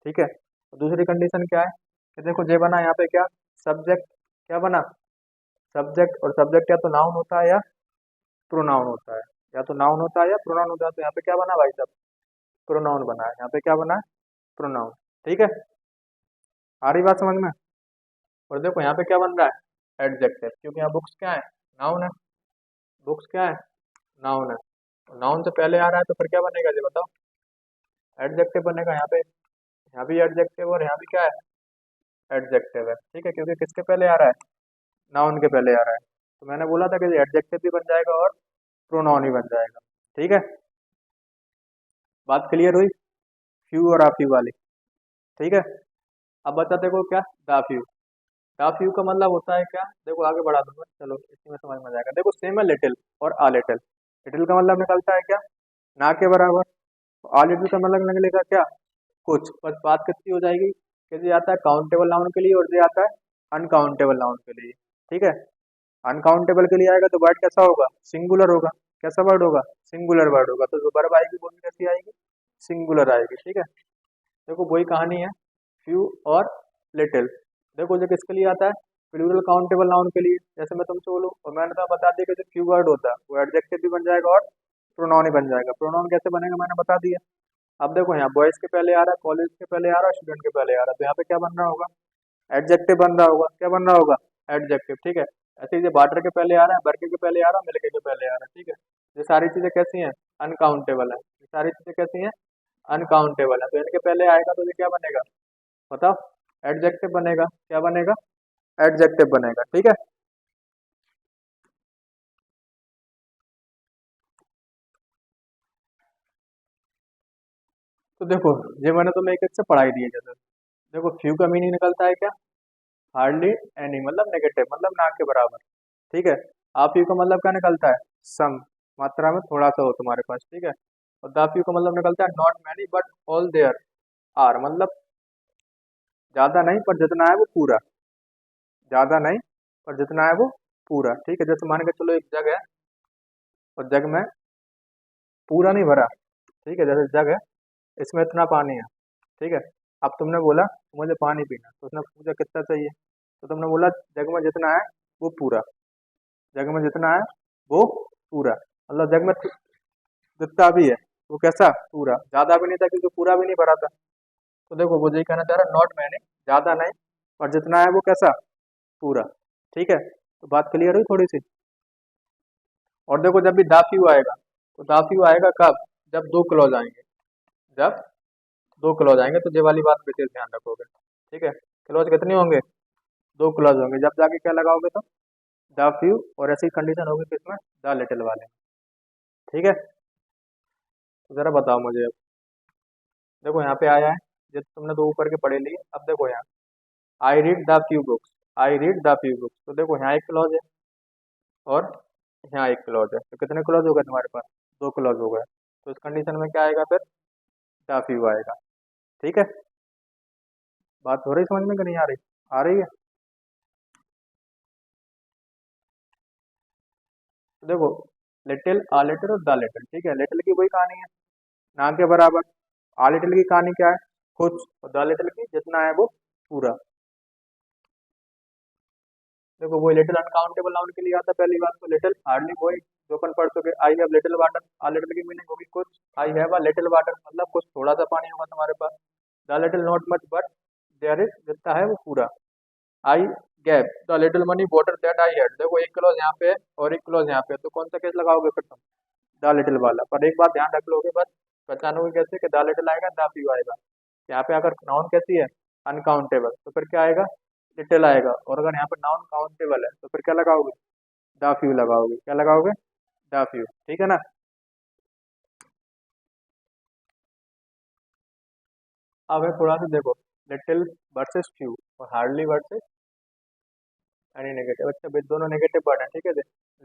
ठीक है। और दूसरी कंडीशन क्या है कि देखो ये बना यहाँ पे क्या, सब्जेक्ट, क्या बना, सब्जेक्ट, और सब्जेक्ट या तो नाउन होता है या प्रोनाउन होता है, या तो नाउन होता है या प्रोनाउन होता है। तो यहाँ पे क्या बना भाई साहब, प्रोनाउन बना है, यहाँ पे क्या बना है, प्रोनाउन, ठीक है। आ रही बात समझ में? और देखो यहाँ पे क्या बन रहा है, एडजेक्टिव, क्योंकि यहाँ बुक्स क्या है, नाउन है, बुक्स क्या है, नाउन है। नाउन से पहले आ रहा है तो फिर क्या बनेगा ये बताओ, एडजेक्टिव बनेगा। यहाँ भी एडजेक्टिव और यहाँ भी क्या है, एडजेक्टिव है, ठीक है, क्योंकि किसके पहले आ रहा है, नाउन के पहले आ रहा है। तो मैंने बोला था कि एडजेक्टिव भी बन जाएगा और प्रोनाउन ही बन जाएगा, ठीक है। बात क्लियर हुई, फ्यू और आफ्यू वाली, ठीक है। अब बचा देखो क्या, दाफ्यू। दाफ्यू का मतलब होता है क्या, देखो आगे बढ़ा दूंगा, चलो इसी में समझ में आ जाएगा। देखो सेम है लिटिल और आ लिटिल। लिटिल का मतलब निकलता है क्या, ना के बराबर। आ लिटिल का मतलब निकलेगा क्या, कुछ। बस बात कितनी हो जाएगी कि ये आता है काउंटेबल नाउन के लिए और ये आता है अनकाउंटेबल नाउन के लिए, ठीक है। अनकाउंटेबल के लिए आएगा तो वर्ड कैसा होगा, सिंगुलर होगा, कैसा वर्ड होगा, सिंगुलर वर्ड होगा। तो जो वर्ब आएगी वो भी कैसी आएगी, सिंगुलर आएगी। ठीक है, देखो वही कहानी है फ्यू और लिटिल। देखो जो किसके लिए आता है, प्लूरल काउंटेबल नाउन के लिए। जैसे मैं तुमसे बोलूँ और मैंने तो बता दिया कि जो फ्यू वर्ड होता है वो एडजेक्टिव भी बन जाएगा और प्रोनाउन ही बन जाएगा। प्रोनाउन कैसे बनेगा मैंने बता दिया। अब देखो यहाँ बॉयज के पहले आ रहा है, कॉलेज के पहले आ रहा है, स्टूडेंट के पहले आ रहा है, तो यहाँ पे क्या बन रहा होगा, एडजेक्टिव बन रहा होगा। क्या बन रहा होगा, एडजेक्टिव। ठीक है, ऐसे ही जो वाटर के पहले आ रहा है, बरके के पहले आ रहा है, मिलके के पहले आ रहा है। ठीक है, ये सारी चीजें कैसी हैं, अनकाउंटेबल है। ये सारी चीजें कैसी हैं, अनकाउंटेबल है। तो इनके पहले आएगा तो ये क्या बनेगा, बताओ, एडजेक्टिव बनेगा। क्या बनेगा, एडजेक्टिव बनेगा। ठीक है, तो देखो ये मैंने तुम्हें एक एक से पढ़ाई दी है। जैसे देखो फ्यू का मीनिंग निकलता है क्या, हार्डली एनी, मतलब नेगेटिव, मतलब ना के बराबर। ठीक है, आप यू का मतलब क्या निकलता है, सम, मात्रा में थोड़ा सा हो तुम्हारे पास। ठीक है, और द फ्यू का मतलब निकलता है not many but all there are, मतलब ज्यादा नहीं पर जितना है वो पूरा, ज्यादा नहीं पर जितना है वो पूरा। ठीक है, जैसे मान के चलो एक जग है और जग में पूरा नहीं भरा। ठीक है, जैसे जग है, इसमें इतना पानी है। ठीक है, अब तुमने बोला मुझे पानी पीना, तो उसने पूछा कितना चाहिए, तो तुमने बोला जग में जितना है वो पूरा, जग में जितना है वो पूरा, मतलब जग में जितना भी है वो कैसा, पूरा, ज्यादा भी नहीं था क्योंकि पूरा भी नहीं भरा था। तो देखो वो यही कहना चाह रहा है, नॉट मैंने, ज्यादा नहीं, और जितना है वो कैसा, पूरा। ठीक है, तो बात क्लियर हुई थोड़ी सी। और देखो जब भी दाफियू आएगा, तो दाफियू आएगा कब, जब दो क्लॉज आएंगे, जब दो क्लॉज आएंगे, तो ये वाली बात विशेष ध्यान रखोगे। ठीक है, क्लॉज कितने होंगे, दो क्लॉज होंगे, जब जाके क्या लगाओगे तो द फ्यू, और ऐसी कंडीशन होगी किसमें, द लिटिल वाले में। ठीक है, तो जरा बताओ मुझे अब, देखो यहाँ पे आया है, जब तुमने दो ऊपर के पढ़े लिए, अब देखो यहाँ I read the few books, I read the few books, तो देखो यहाँ एक क्लॉज है और यहाँ एक क्लॉज है, तो कितने क्लॉज हो गए तुम्हारे पास, दो क्लॉज हो गए। तो इस कंडीशन में क्या आएगा फिर, द फ्यू आएगा। ठीक है, बात हो रही समझ में कि नहीं आ रही, आ रही है। तो देखो लिटिल, आ लिटिल और द लिटिल। ठीक है, लिटिल की वही कहानी है, ना के बराबर। आ लिटिल की कहानी क्या है, कुछ, और द लिटिल की जितना है वो पूरा। देखो वो लिटिल अनकाउंटेबल नाउन के लिए आता है पहली बात, तो लिटिल हार्डली, वही जो अपन पढ़ चुके, I have little water, a little की मीनिंग होगी कुछ, I have a little water मतलब कुछ थोड़ा सा पानी होगा तुम्हारे पास। The little not much but there is, जितना है वो पूरा। I gave the little money water that I had, देखो एक क्लॉज यहाँ पे है और एक क्लॉज यहाँ पे है, तो कौन सा केस लगाओगे फिर तुम, द लिटिल वाला। पर एक बात ध्यान रख लोगे बस, पहचानोगे कैसे कि द लिटिल आएगा द फ्यू आएगा। यहाँ पे अगर नाउन कैसी है, अनकाउंटेबल, तो फिर क्या आएगा, लिटिल आएगा। और अगर यहाँ पे नाउन काउंटेबल है तो फिर क्या लगाओगे, द फ्यू लगाओगे। क्या लगाओगे, द फ्यू। ठीक है ना, अब है थोड़ा सा देखो, लिटिल वर्सेस फ्यू और हार्डली वर्सेस एनी नेगेटिव। अच्छा भाई दोनों नेगेटिव वर्ड है। ठीक है,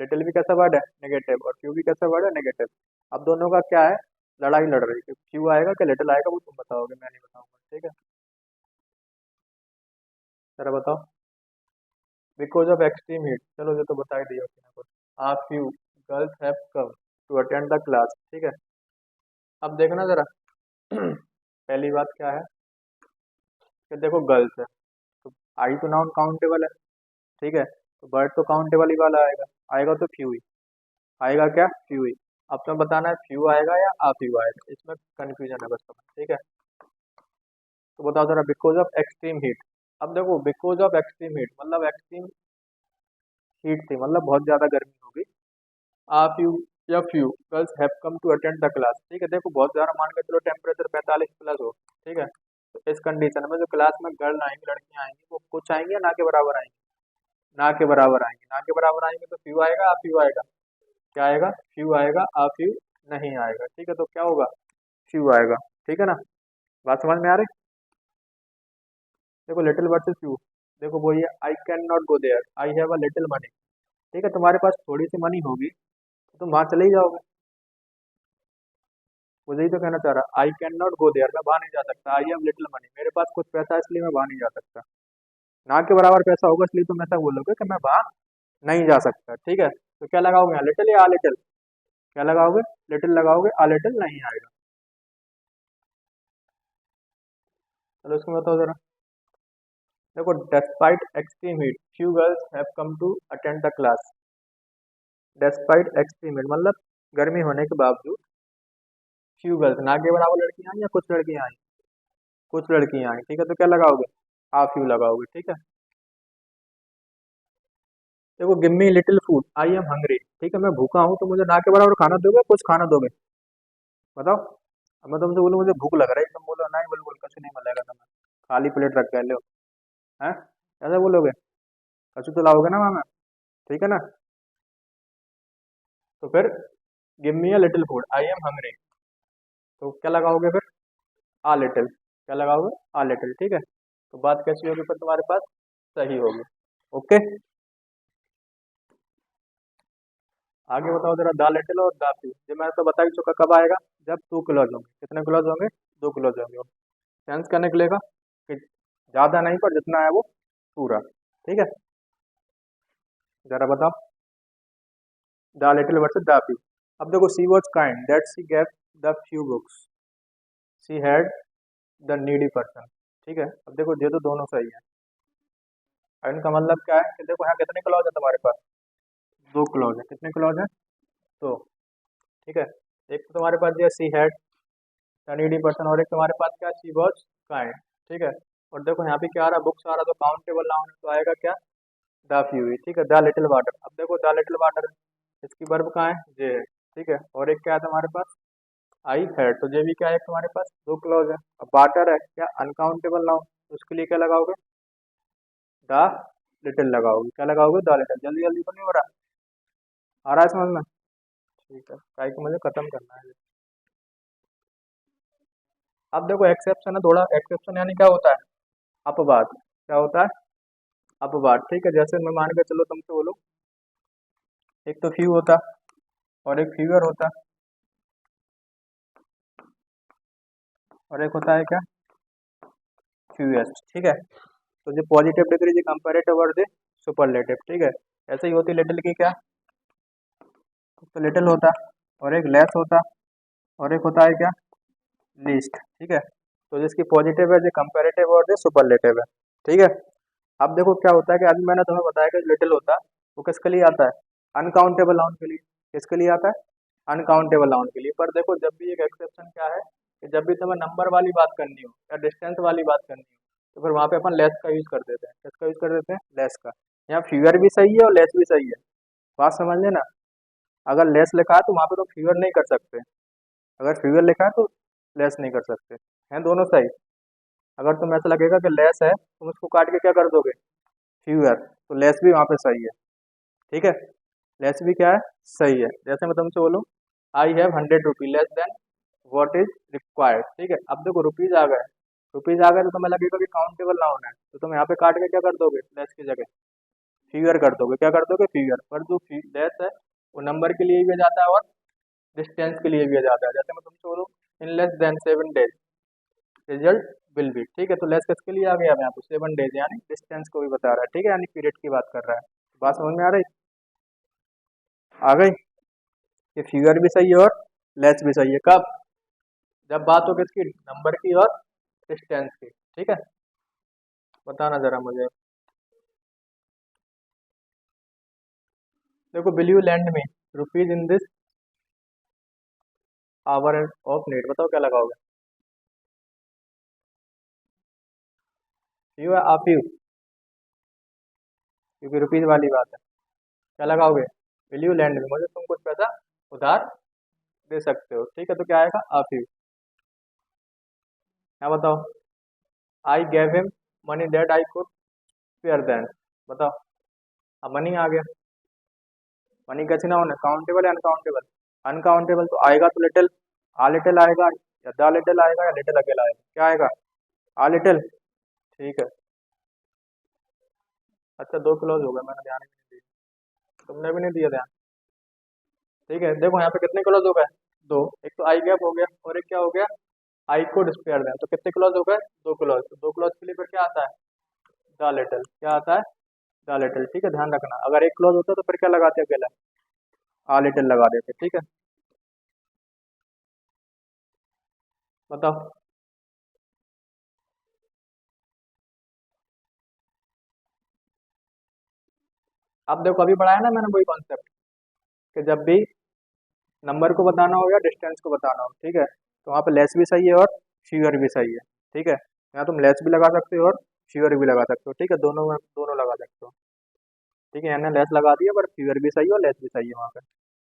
लिटिल भी कैसा वर्ड है, नेगेटिव, और फ्यू भी कैसा वर्ड है, नेगेटिव। अब दोनों का क्या है, लड़ाई लड़ रही है, फ्यू आएगा कि लिटिल आएगा, वो तुम बताओगे, मैं नहीं बताऊंगा। ठीक है, जरा बताओ, बिकॉज ऑफ एक्सट्रीम हीट, चलो ये तो बता ही दिया उसने कुछ। A few girls have come to attend the class. ठीक है, अब देखना जरा पहली बात क्या है कि देखो गर्ल्स है, तो आई तो नाउन काउंटेबल है। ठीक है, तो बर्ड तो काउंटेबल ही वाला आएगा, आएगा तो फ्यू ही आएगा। क्या, फ्यू ही। अब तुम्हें बताना है फ्यू आएगा या आ फ्यू आएगा, इसमें कंफ्यूजन है बस तुम्हें। ठीक है, तो बताओ जरा, बिकॉज ऑफ एक्सट्रीम हीट। अब देखो बिकॉज ऑफ एक्सट्रीम हीट मतलब एक्सट्रीम हीट थी, मतलब बहुत ज्यादा गर्मी होगी। आ फ्यू या few girls have come to attend the class. ठीक है, देखो बहुत ज्यादा मान के चलो टेम्परेचर 45 प्लस हो। ठीक है, तो इस कंडीशन में जो क्लास में गर्ल आएंगी, लड़कियां आएंगी, वो कुछ आएंगी या ना के बराबर आएंगी, ना के बराबर आएंगी। ना के बराबर आएंगे तो फ्यू आएगा आ फ्यू आएगा, क्या आएगा, फ्यू आएगा आ फ्यू नहीं आएगा। ठीक है, तो क्या होगा, फ्यू आएगा। ठीक है ना, बात समझ में आ रही। देखो लिटिल वर्सेस फ्यू, देखो वो ये I can not go there, I have a little money. ठीक है, तुम्हारे पास थोड़ी सी मनी होगी तो तुम वहां चले ही जाओगे। वो यही तो कहना चाह रहा, I can not go there, मैं वहां नहीं जा सकता। आई हैव लिटिल मनी, मेरे पास कुछ पैसा है इसलिए मैं वहां नहीं जा सकता। ना के बराबर पैसा होगा इसलिए तुम ऐसा बोलोगे कि मैं वहां नहीं जा सकता। ठीक है, तो क्या लगाओगे यहाँ, लिटिल या आ लिटिल, क्या लगाओगे, लिटिल लगाओगे, आ लिटिल नहीं आएगा। चलो इसमें बताओ जरा। देखो, despite extreme heat few girls have come to attend the class. Despite extreme heat मतलब गर्मी होने के बावजूद फ्यू गर्ल्स, ना के बराबर लड़कियां आई या कुछ लड़कियां आई, कुछ लड़कियां आई, ठीक है, तो क्या लगाओगे, आ फ्यू लगाओगे, ठीक है। देखो, give me little food I am hungry, ठीक है, मैं भूखा हूँ, तो मुझे ना के बराबर खाना दोगे, कुछ खाना दोगे, बताओ। अब मैं तुमसे बोलूँ मुझे भूख लग रहा है, तुम बोलो नहीं, बिल्कुल कुछ नहीं मिलेगा तुम्हें, खाली प्लेट रख के लो, हैं, ऐसा बोलोगे, कछु तो लाओगे ना वहाँ में, ठीक है ना। तो फिर give me a little food I am hungry, तो क्या लगाओगे फिर, आ लिटिल, क्या लगाओगे, आ लिटिल, ठीक है। तो बात कैसी होगी फिर तुम्हारे पास, सही होगी। ओके, आगे बताओ जरा, द लिटिल और द फ्यू, ये मैं तो बता ही चुका, कब आएगा, जब 2 क्लॉज होंगे, कितने क्लॉज होंगे, 2 क्लॉज होंगे। सेंस क्या निकलेगा कि ज्यादा नहीं पर जितना है वो पूरा, ठीक है। जरा बताओ, the little versus the few. अब देखो, she was kind that she gave the few books, she had the needy person, ठीक है। अब देखो, ये तो दोनों सही है, और इनका मतलब क्या है कि देखो यहाँ कितने क्लॉज है तुम्हारे पास, 2 क्लॉज है, कितने क्लॉज है, तो ठीक है। एक तो तुम्हारे पास दिया she had the needy person, और एक तुम्हारे पास क्या, शी वॉज काइंड, ठीक है। और देखो यहाँ पे क्या आ रहा, बुक्स आ रहा, तो काउंटेबल नाउन है, तो आएगा क्या, द फ्यू, ठीक है। द लिटिल वाटर, अब देखो द लिटिल वाटर, इसकी वर्ब कहाँ है, जे है, ठीक है। और एक क्या है तुम्हारे पास, आई हैड, तो जे भी क्या है तुम्हारे पास, 2 क्लॉज है। अब वाटर है क्या, अनकाउंटेबल नाउन, तो उसके लिए क्या लगाओगे, द लिटिल लगाओगे, क्या लगाओगे, द लिटिल। जल्दी जल्दी तो नहीं हो रहा, आ रहा है समझ में, ठीक है, काहे को मुझे खत्म करना है। अब देखो एक्सेप्शन है, थोड़ा एक्सेप्शन यानी क्या होता है, अपवाद, क्या होता है, अपवाद, ठीक है। जैसे मैं मान के चलो तुमसे बोलो, एक तो फ्यू होता और एक फ्यूअर होता और एक होता है क्या, फ्यूएस्ट, ठीक है। तो जो पॉजिटिव डिग्री जो कंपैरेटिव और जो सुपरलेटिव, ठीक है। ऐसे ही होती लिटिल की क्या, तो लिटिल होता और एक लेस होता और एक होता है क्या, लीस्ट, ठीक है। तो जिसकी पॉजिटिव है जो कंपैरेटिव और जो सुपरलेटिव है, ठीक है। अब देखो क्या होता है कि अभी मैंने तुम्हें बताया कि लिटिल होता है वो किसके लिए आता है, अनकाउंटेबल नाउन के लिए, किसके लिए आता है, अनकाउंटेबल नाउन के लिए। पर देखो जब भी एक एक्सेप्शन क्या है कि जब भी तुम्हें नंबर वाली बात करनी हो या डिस्टेंस वाली बात करनी हो, तो फिर वहाँ पे अपन लेस का यूज कर देते हैं, किसका यूज कर देते हैं, लेस का। यहाँ फिगर भी सही है और लेस भी सही है, बात समझ लेना। अगर लेस लिखा है तो वहाँ पे तो फिगर नहीं कर सकते, अगर फिगर लिखा है तो लेस नहीं कर सकते, हैं दोनों सही। अगर तुम्हें ऐसा लगेगा कि लेस है, तुम उसको काट के क्या कर दोगे, फिगर, तो लेस भी वहाँ पे सही है, ठीक है। लेस भी क्या है, सही है। जैसे मैं तुमसे बोलूँ, I have 100 rupee less than what is required, ठीक है। अब देखो रुपीज आ गए, रुपीज आ गए तो तुम्हें लगेगा कि काउंटेबल नाउन है, तो तुम यहाँ पे काट के क्या कर दोगे, लेस की जगह फिगर कर दोगे, क्या कर दोगे, फिगर। पर जो लेस है वो नंबर के लिए भी जाता है और डिस्टेंस के लिए भी जाता है। जैसे मैं तुमसे बोलूँ, in less than 7 days result will be, ठीक है। तो लेस किसके लिए आ गया, अब यहाँ पे 7 डेज यानी डिस्टेंस को भी बता रहा है, ठीक है, यानी पीरियड की बात कर रहा है। बात समझ में आ रही, आ गई, ये फिगर भी सही है और लेस भी सही है, कब, जब बात हो किसकी, नंबर की और डिस्टेंस की, ठीक है। बताना जरा मुझे, देखो, विल यू लैंड में rupees in this hour of need, बताओ क्या लगाओगे, यू है आप यू, क्योंकि रुपीज वाली बात है, क्या लगाओगे, विल यू लैंड में, मुझे तुम कुछ पैसा उधार दे सकते हो, ठीक है। तो क्या आएगा, आप यू, क्या बताओ, I gave him money that I could spare then, बताओ। अब मनी आ गया, मनी कैसे ना होना, काउंटेबल या अनकाउंटेबल, अनकाउंटेबल तो आएगा तो लिटिल, आ लिटिल आएगा या द लिटिल आएगा या लिटिल अकेला आएगा, क्या आएगा, आ लिटिल, ठीक है। अच्छा, 2 क्लोज हो गए, मैंने ध्यान ही नहीं दिया, तुमने भी नहीं दिया ध्यान, ठीक है। देखो यहाँ पे कितने क्लोज हो गए, 2, एक तो आई गैप हो गया और एक क्या हो गया, आई को डिस्पेयर दें, तो कितने क्लोज हो गए, 2 क्लोज। तो 2 क्लोज के लिए फिर क्या आता है, द लिटिल, क्या आता है, द लिटिल, ठीक है। ध्यान रखना, अगर एक क्लोज होता तो फिर क्या लगाते अकेला, आ लिटिल लगा देते, ठीक है। बताओ। अब देखो अभी पढ़ाया ना मैंने वही कॉन्सेप्ट, कि जब भी नंबर को बताना हो या डिस्टेंस को बताना हो, ठीक है, तो वहाँ पे लेस भी सही है और फ्यूअर भी सही है, ठीक है। यहाँ तुम लेस भी लगा सकते हो और फ्यूअर भी लगा सकते हो, ठीक है, दोनों दोनों लगा सकते हो, ठीक है। यहाँ लेस लगा दिया पर फ्यूअर भी सही है और लेस भी सही है वहाँ पे।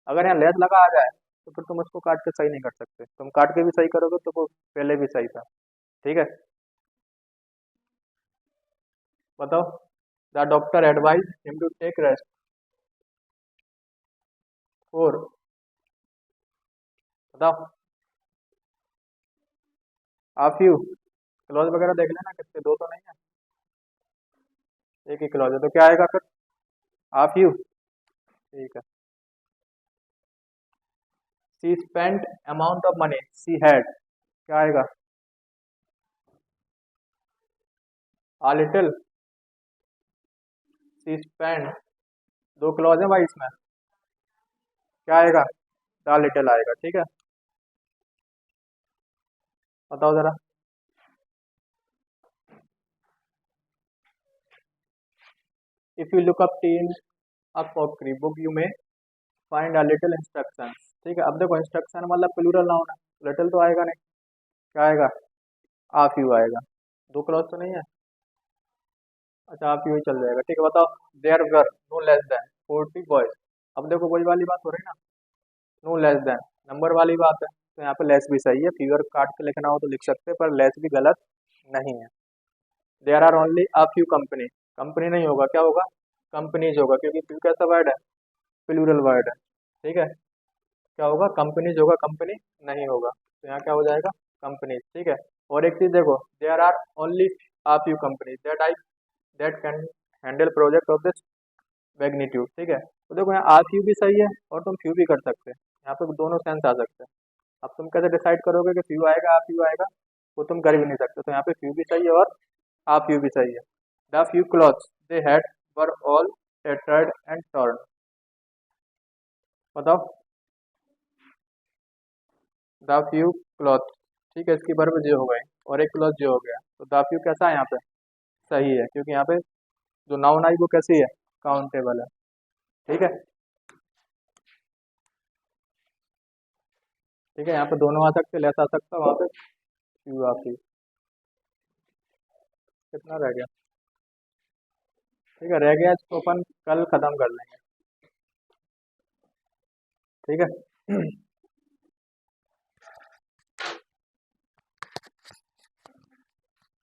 अगर यहाँ लेस लगा आ जाए तो फिर तुम उसको काट के सही नहीं कर सकते, तुम काट के भी सही करोगे तो वो पहले भी सही था, ठीक है। बताओ। The doctor advise him to take rest for. बताओ। आफ यू, क्लॉज वगैरह देख लेना कितने, दो तो नहीं है, एक ही क्लॉज है, तो क्या आएगा फिर? आफ यू, ठीक है। She spent amount of money she had, क्या आएगा? आ लिटिल, सी स्पेंट, दो क्लॉज है भाई इसमें, क्या आएगा? द लिटिल आएगा, ठीक है। बताओ जरा। If you look up teen apocrypha book you may find a little instructions, ठीक है। अब देखो इंस्ट्रक्शन मतलब प्लूरल नाउन है, लिटिल तो आएगा नहीं, क्या आएगा? आफ यू आएगा, दो क्लॉज तो नहीं है, अच्छा आफ यू ही चल जाएगा, ठीक है। बताओ। There were no less than 40 boys, अब देखो वही वाली बात हो रही है ना, नो लेस देन नंबर वाली बात है, तो यहाँ पे लेस भी सही है, फिगर काट के लिखना हो तो लिख सकते हैं, पर लेस भी गलत नहीं है। There are only a few company, company नहीं होगा, क्या होगा? कंपनीज होगा, क्योंकि फ्यू कैसा वर्ड है? प्लूरल वर्ड है, ठीक है। क्या होगा? कंपनीज होगा, कंपनी नहीं होगा, तो यहाँ क्या हो जाएगा? कंपनीज, ठीक है। और एक चीज देखो, there are only a few companies that can handle project of this magnitude, ठीक है। तो देखो यहाँ आ फ्यू भी सही है और तुम फ्यू भी कर सकते हैं, यहाँ पे दोनों सेंस आ सकते हैं। अब तुम कैसे डिसाइड करोगे कि फ्यू आएगा आ फ्यू आएगा, वो तुम कर भी नहीं सकते, तो यहाँ पे फ्यू भी सही है और आ फ्यू भी सही है। The few clothes they had were all tattered and torn, बताओ। द फ्यू क्लॉथ, ठीक है, इसकी वर्ब जो हो गए और एक क्लॉथ जो हो गया, तो द फ्यू कैसा है यहाँ पे? सही है, क्योंकि यहाँ पे जो नाउन आई वो कैसी है? काउंटेबल है, ठीक है। ठीक है, यहाँ पे दोनों आ सकते, लेस आ सकता, वहाँ पे फ्यू आ फ्यू। कितना रह गया? ठीक है, रह गया, इसको अपन कल खत्म कर लेंगे, ठीक है।